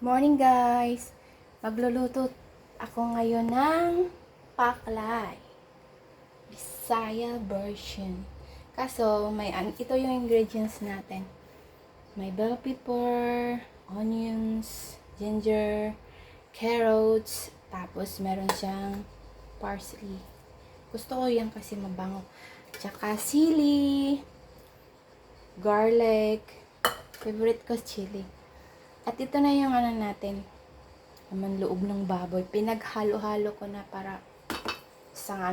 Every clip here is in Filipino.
Morning guys! Magluluto ako ngayon ng paklay. Bisaya version. Kaso, ito yung ingredients natin. May bell pepper, onions, ginger, carrots, tapos meron siyang parsley. Gusto ko yan kasi mabango. Tsaka sili, garlic, favorite ko chili. At ito na yung natin, naman loob ng baboy. Pinaghalo-halo ko na para isang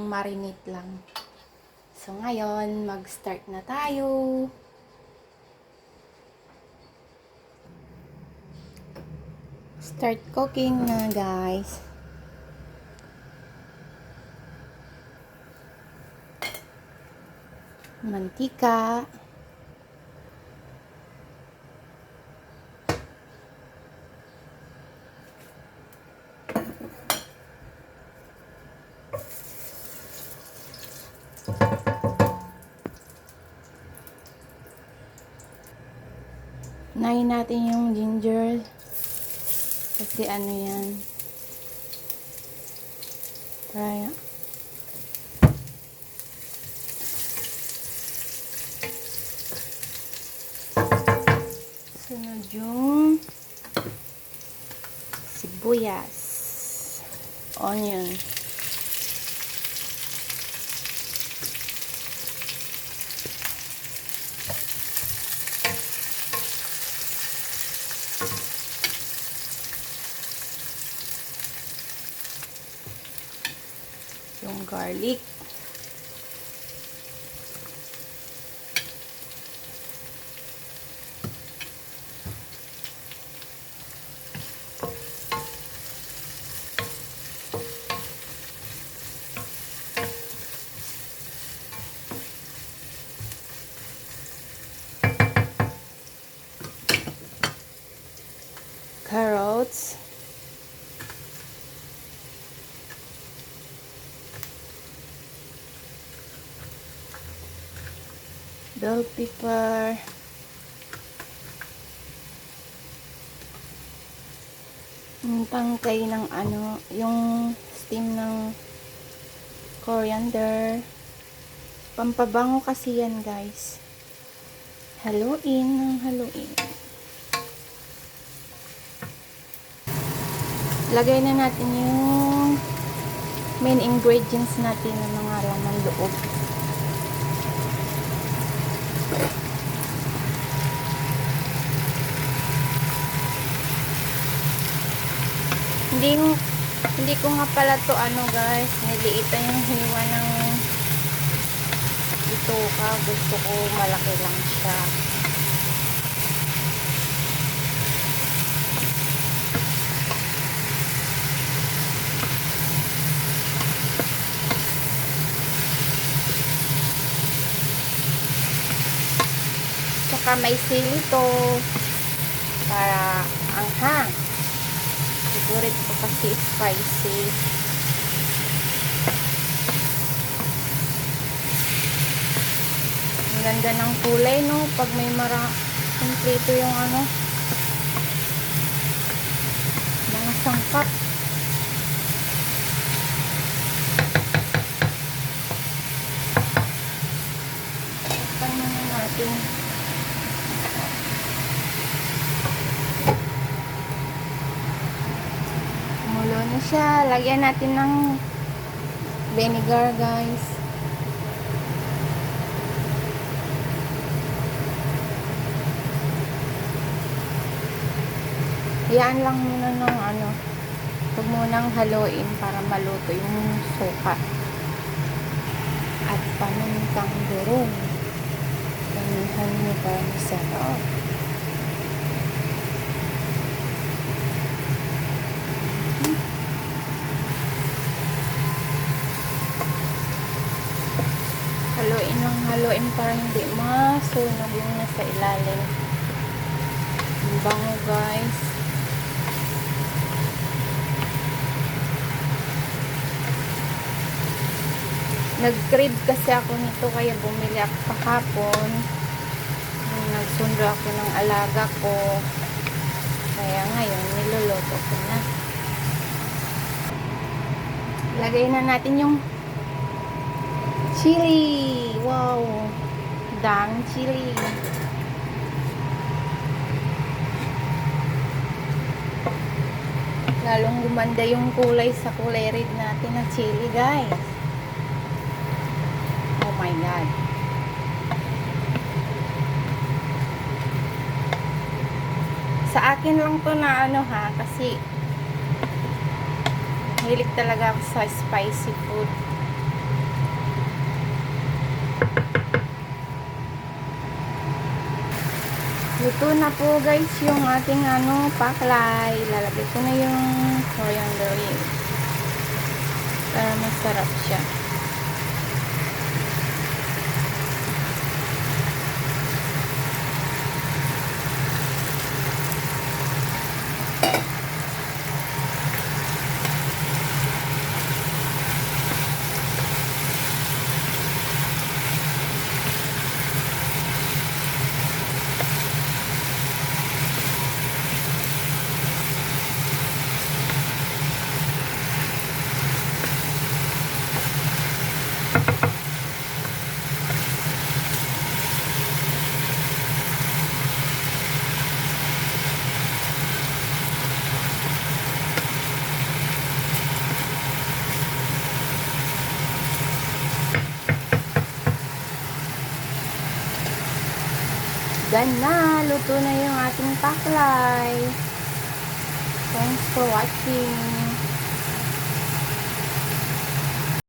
marinate lang. So ngayon, mag-start na tayo. Start cooking na guys. Mantika. Unahin natin yung ginger kasi yan para sunod yung sibuyas, onion, yung garlic, carrots, bell pepper, yung tangkay ng yung steam ng coriander. Pampabango kasi yan guys. Haluin ng haluin. Lagay na natin yung main ingredients natin ng mga laman loob. Hindi ko nga pala to guys, niliitan yung hiwa ng bituka. Gusto ko malaki lang siya. Saka may sili to para anghang. Favorite ko kasi spicy. Ang ganda ng kulay no pag may kompleto yung mga sangkap. Takpan na natin. Kumulo na siya. Lagyan natin ng vinegar guys. Yan lang muna ng huwag munang haluin para maluto yung suka at pamintang durong. Panihan nyo para masarap. Haluin para hindi masunog yung nasa ilalim. Ang bango guys. Nag-crave kasi ako nito kaya bumili ako kahapon. Nagsundo ako ng alaga ko. Kaya ngayon, niluluto ko na. Lagay na natin yung chili. Wow! Daming chili. Lalong gumanda yung kulay sa kulay red natin na chili, guys. Oh my God. Sa akin lang to na ano ha, kasi hilig talaga ako sa spicy food. Luto na po guys yung ating paklay. Lalagay ko na yung coriander leaves para masarap siya. Done na! Luto na yung ating paklay. Thanks for watching.